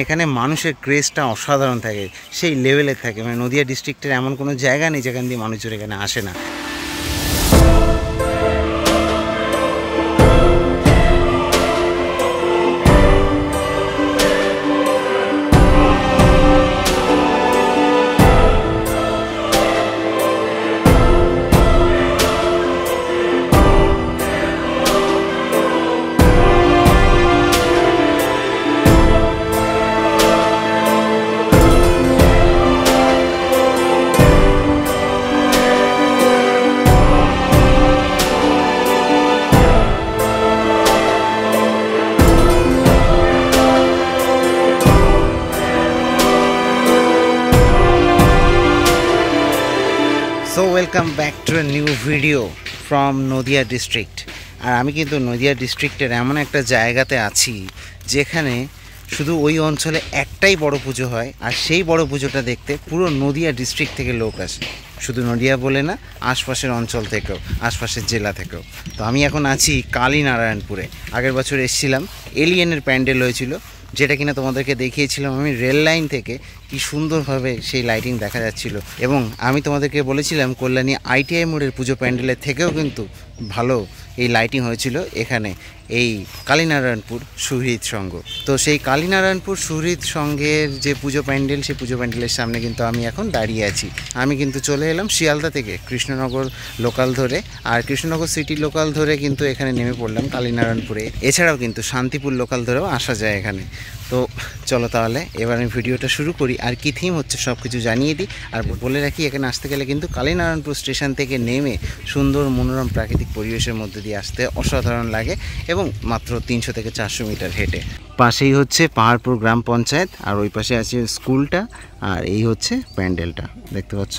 এখানে মানুষের ক্রেজটা অসাধারণ থাকে, সেই লেভেলের থাকে। মানে নদিয়া ডিস্ট্রিক্টের এমন কোনো জায়গা নেই যেখান দিয়ে মানুষজন এখানে আসে না। So welcome back to a new video from Nadia district. আর আমি কিন্তু নদিয়া ডিস্ট্রিক্টের এমন একটা জায়গাতে আছি যেখানে শুধু ওই অঞ্চলে একটাই বড় পুজো হয়, আর সেই বড় পুজোটা দেখতে পুরো নদিয়া ডিস্ট্রিক্ট থেকে লোক আসে। শুধু নদিয়া বলে না, আশপাশের অঞ্চল থেকেও, আশপাশের জেলা থেকেও। তো আমি এখন আছি কালীনারায়ণপুরে। আগের বছর এসেছিলাম, এলিয়েনের প্যান্ডেল হয়েছিল, যেটা কিনা তোমাদেরকে দেখিয়েছিলাম আমি রেল লাইন থেকে। কি সুন্দরভাবে সেই লাইটিং দেখা যাচ্ছিল। এবং আমি তোমাদেরকে বলেছিলাম কল্যাণী ITI মোড়ের পুজো প্যান্ডেলের থেকেও কিন্তু ভালো এই লাইটিং হয়েছিল এখানে এই কালীনারায়ণপুর সুহৃদ সংঘ। তো সেই কালীনারায়ণপুর সুহৃদ সংঘের যে পুজো প্যান্ডেল, সেই পুজো প্যান্ডেলের সামনে কিন্তু আমি এখন দাঁড়িয়ে আছি। আমি কিন্তু চলে এলাম শিয়ালদা থেকে কৃষ্ণনগর লোকাল ধরে, আর কৃষ্ণনগর সিটি লোকাল ধরে কিন্তু এখানে নেমে পড়লাম কালীনারায়ণপুরে। এছাড়াও কিন্তু শান্তিপুর লোকাল ধরেও আসা যায় এখানে। তো চলো তাহলে এবার আমি ভিডিওটা শুরু করি। আর কি থিম হচ্ছে সব কিছু জানিয়ে দিই। আর বলে রাখি, এখানে আসতে গেলে কিন্তু কালীনারায়ণপুর স্টেশন থেকে নেমে সুন্দর মনোরম প্রাকৃতিক পরিবেশের মধ্যে দিয়ে আসতে অসাধারণ লাগে, এবং মাত্র 300 থেকে 400 মিটার হেঁটে। পাশেই হচ্ছে পাহাড়পুর গ্রাম পঞ্চায়েত, আর ওই পাশে আছে স্কুলটা, আর এই হচ্ছে প্যান্ডেলটা দেখতে পাচ্ছ।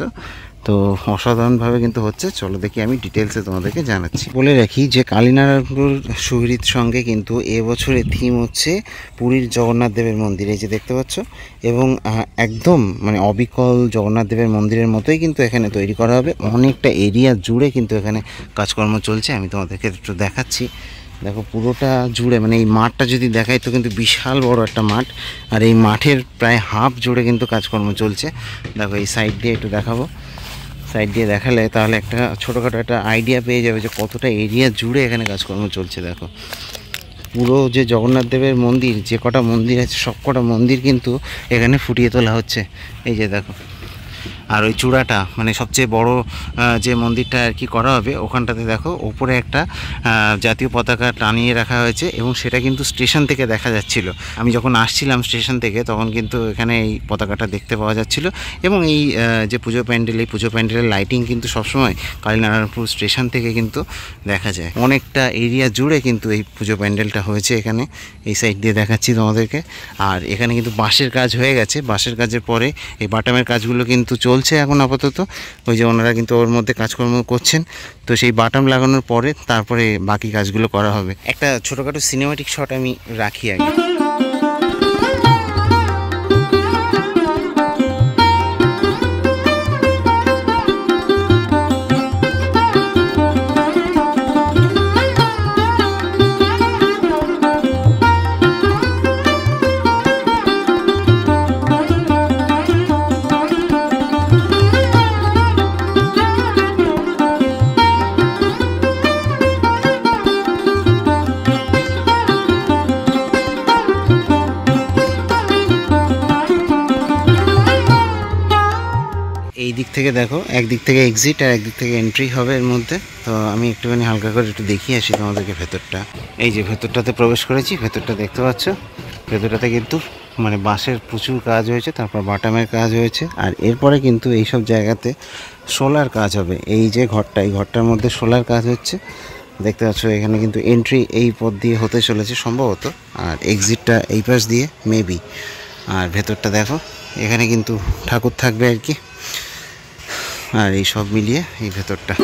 তো অসাধারণভাবে কিন্তু হচ্ছে। চলো দেখি, আমি ডিটেলসে তোমাদেরকে জানাচ্ছি। বলে রাখি যে কালীনারায়ণপুর সুহৃদ সঙ্গে কিন্তু এবছরের থিম হচ্ছে পুরীর জগন্নাথ দেবের মন্দির, এই যে দেখতে পাচ্ছ। এবং একদম মানে অবিকল জগন্নাথ দেবের মন্দিরের মতোই কিন্তু এখানে তৈরি করা হবে। অনেকটা এরিয়া জুড়ে কিন্তু এখানে কাজকর্ম চলছে। আমি তোমাদেরকে একটু দেখাচ্ছি। দেখো পুরোটা জুড়ে, মানে এই মাঠটা যদি দেখাই তো কিন্তু বিশাল বড় একটা মাঠ, আর এই মাঠের প্রায় হাফ জুড়ে কিন্তু কাজকর্ম চলছে। দেখো এই সাইড দিয়ে একটু দেখাবো, সাইড দিয়ে দেখালে তাহলে একটা ছোটোখাটো একটা আইডিয়া পেয়ে যাবে যে কতটা এরিয়া জুড়ে এখানে কাজকর্ম চলছে। দেখো পুরো যে জগন্নাথ দেবের মন্দির, যে কটা মন্দির আছে সব কটা মন্দির কিন্তু এখানে ফুটিয়ে তোলা হচ্ছে। এই যে দেখো, আর ওই চূড়াটা মানে সবচেয়ে বড় যে মন্দিরটা আর কি করা হবে, ওখানটাতে দেখো ওপরে একটা জাতীয় পতাকা টানিয়ে রাখা হয়েছে, এবং সেটা কিন্তু স্টেশন থেকে দেখা যাচ্ছিল। আমি যখন আসছিলাম স্টেশন থেকে তখন কিন্তু এখানে এই পতাকাটা দেখতে পাওয়া যাচ্ছিল। এবং এই যে পুজো প্যান্ডেল, এই পুজো প্যান্ডেলের লাইটিং কিন্তু সবসময় কালীনারায়ণপুর স্টেশন থেকে কিন্তু দেখা যায়। অনেকটা এরিয়া জুড়ে কিন্তু এই পুজো প্যান্ডেলটা হয়েছে এখানে। এই সাইড দিয়ে দেখাচ্ছি তোমাদেরকে। আর এখানে কিন্তু বাঁশের কাজ হয়ে গেছে। বাঁশের কাজের পরে এই বাটামের কাজগুলো কিন্তু চলছে এখন আপাতত। ওই যে ওনারা কিন্তু ওর মধ্যে কাজকর্ম করছেন। তো সেই বাটাম লাগানোর পরে তারপরে বাকি কাজগুলো করা হবে। একটা ছোটোখাটো সিনেমাটিক শট আমি রাখি আগে। এই দিক থেকে দেখো, একদিক থেকে এক্সিট আর একদিক থেকে এন্ট্রি হবে এর মধ্যে। তো আমি একটুখানি হালকা করে একটু দেখিয়ে আসি তোমাদেরকে ভেতরটা। এই যে ভেতরটাতে প্রবেশ করেছি, ভেতরটা দেখতে পাচ্ছ। ভেতরটাতে কিন্তু মানে বাঁশের প্রচুর কাজ হয়েছে, তারপর বাটামের কাজ হয়েছে। আর এরপরে কিন্তু এইসব জায়গাতে সোলার কাজ হবে। এই যে ঘরটা, এই ঘরটার মধ্যে সোলার কাজ হচ্ছে দেখতে পাচ্ছ। এখানে কিন্তু এন্ট্রি এই পথ দিয়ে হতে চলেছে সম্ভবত, আর এক্সিটটা এই পাশ দিয়ে মেবি। আর ভেতরটা দেখো, এখানে কিন্তু ঠাকুর থাকবে আর কি। আর এই সব মিলিয়ে এই ভেতরটা।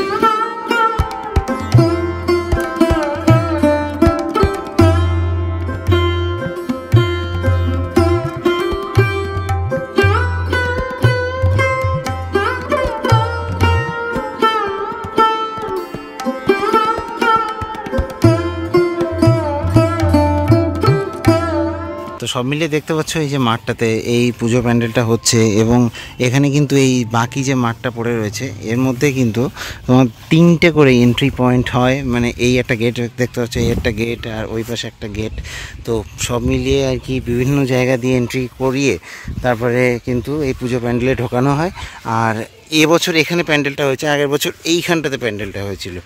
তো সব মিলিয়ে দেখতে পাচ্ছ এই যে মাঠটাতে এই পুজো প্যান্ডেলটা হচ্ছে, এবং এখানে কিন্তু এই বাকি যে মাঠটা পড়ে রয়েছে এর মধ্যে কিন্তু তোমার 3টে করে এন্ট্রি পয়েন্ট হয়। মানে এই একটা গেট দেখতে পাচ্ছ, এই একটা গেট, আর ওই পাশে একটা গেট। তো সব মিলিয়ে আর কি বিভিন্ন জায়গা দিয়ে এন্ট্রি করিয়ে তারপরে কিন্তু এই পুজো প্যান্ডেলে ঢোকানো হয়। আর এবছর এখানে প্যান্ডেলটা হয়েছে, আগের বছর এইখানটাতে প্যান্ডেলটা হয়েছিল।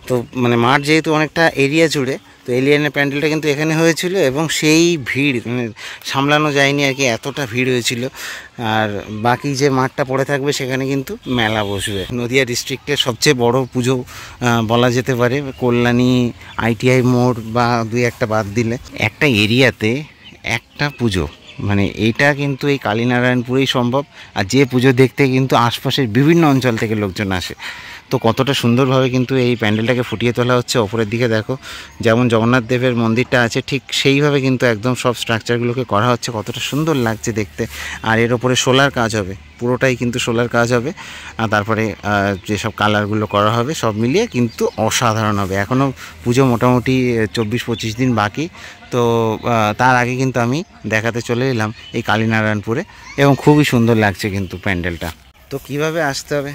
তো মানে মাঠ যেহেতু অনেকটা এরিয়া জুড়ে, তো এলিয়ানের প্যান্ডেলটা কিন্তু এখানে হয়েছিল, এবং সেই ভিড় মানে সামলানো যায়নি আর কি, এতটা ভিড় হয়েছিল। আর বাকি যে মাঠটা পড়ে থাকবে সেখানে কিন্তু মেলা বসবে। নদিয়া ডিস্ট্রিক্টের সবচেয়ে বড় পুজো বলা যেতে পারে, কল্যাণী ITI মোড় বা দুই একটা বাদ দিলে একটা এরিয়াতে একটা পুজো, মানে এইটা কিন্তু এই কালীনারায়ণপুরেই সম্ভব। আর যে পুজো দেখতে কিন্তু আশপাশের বিভিন্ন অঞ্চল থেকে লোকজন আসে। তো কতটা সুন্দরভাবে কিন্তু এই প্যান্ডেলটাকে ফুটিয়ে তোলা হচ্ছে। ওপরের দিকে দেখো, যেমন জগন্নাথ দেবের মন্দিরটা আছে ঠিক সেইভাবে কিন্তু একদম সব স্ট্রাকচারগুলোকে করা হচ্ছে, কতটা সুন্দর লাগছে দেখতে। আর এর ওপরে সোলার কাজ হবে, পুরোটাই কিন্তু সোলার কাজ হবে। আর তারপরে যেসব কালারগুলো করা হবে সব মিলিয়ে কিন্তু অসাধারণ হবে। এখনও পুজো মোটামুটি 24-25 দিন বাকি। তো তার আগে কিন্তু আমি দেখাতে চলে এলাম এই কালীনারায়ণপুরে, এবং খুবই সুন্দর লাগছে কিন্তু প্যান্ডেলটা। তো কিভাবে আসতে হবে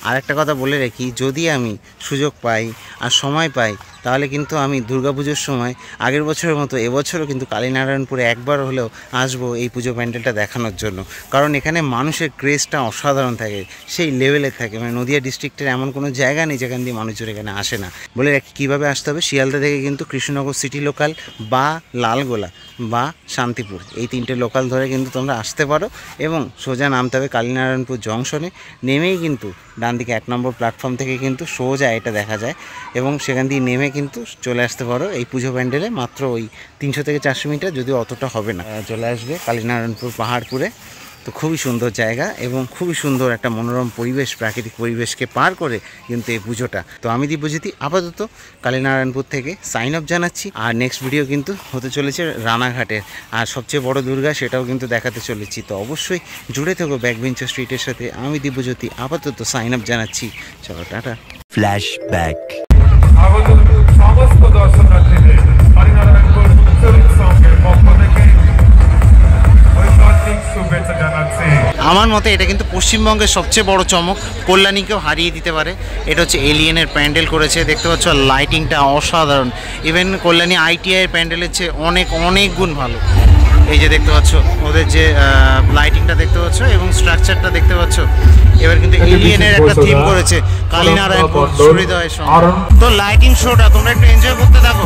আরেকটা কথা বলে রাখি, যদি আমি সুযোগ পাই আর সময় পাই তাহলে কিন্তু আমি দুর্গাপুজোর সময় আগের বছরের মতো এবছরও কিন্তু কালীনারায়ণপুরে একবার হলেও আসবো এই পুজো প্যান্ডেলটা দেখানোর জন্য। কারণ এখানে মানুষের ক্রেজটা অসাধারণ থাকে, সেই লেভেলের থাকে। মানে নদিয়া ডিস্ট্রিক্টের এমন কোনো জায়গা নেই যেখান দিয়ে মানুষজন এখানে আসে না। বলে রাখি কীভাবে আসতে হবে, শিয়ালদা থেকে কিন্তু কৃষ্ণনগর সিটি লোকাল বা লালগোলা বা শান্তিপুর, এই 3টে লোকাল ধরে কিন্তু তোমরা আসতে পারো, এবং সোজা নামতে হবে কালীনারায়ণপুর জংশনে। নেমেই কিন্তু ডান দিকে 1 নম্বর প্ল্যাটফর্ম থেকে কিন্তু সোজা এটা দেখা যায়, এবং সেখান দিয়ে নেমে কিন্তু চলে আসতে পারো এই পুজো প্যান্ডেলে। মাত্র ওই 300 থেকে 400 মিটার, যদিও অতটা হবে না, চলে আসবে কালীনারায়ণপুর পাহাড়পুরে। তো খুবই সুন্দর জায়গা এবং খুবই সুন্দর একটা মনোরম পরিবেশ, প্রাকৃতিক পরিবেশকে পার করে কিন্তু এই পুজোটা। তো আমি দিব্যজ্যোতি আপাতত কালীনারায়ণপুর থেকে সাইন অফ জানাচ্ছি। আর নেক্সট ভিডিও কিন্তু হতে চলেছে রানাঘাটের, আর সবচেয়ে বড় দুর্গা সেটাও কিন্তু দেখাতে চলেছি। তো অবশ্যই জুড়ে থেকো ব্যাকবেঞ্চার স্ট্রিটের সাথে। আমি দিব্যজ্যোতি আপাতত সাইন অফ জানাচ্ছি। চলো টাটা। ফ্ল্যাশব্যাক। সমস্ত দর্শনার্থীদের কালীনারায়ণপুর উৎসবের পক্ষ থেকে ঐকান্তিক শুভেচ্ছা জানাচ্ছি। আমার মতে এটা কিন্তু পশ্চিমবঙ্গের সবচেয়ে বড় চমক, কল্যাণীকেও হারিয়ে দিতে পারে। এটা হচ্ছে এলিয়েনের প্যান্ডেল করেছে, দেখতে পাচ্ছ লাইটিংটা অসাধারণ। ইভেন কল্যাণী ITI এর প্যান্ডেলের চেয়ে অনেক অনেক গুণ ভালো। এই যে দেখতে পাচ্ছ ওদের যে লাইটিংটা দেখতে পাচ্ছ এবং স্ট্রাকচারটা দেখতে পাচ্ছ। এবার কিন্তু এলিয়েনের একটা থিম করেছে কালীনারায়ণপুর সূর্যোদয়ের সঙ্গে। তো লাইটিং শোটা তোমরা একটু এনজয় করতে থাকো।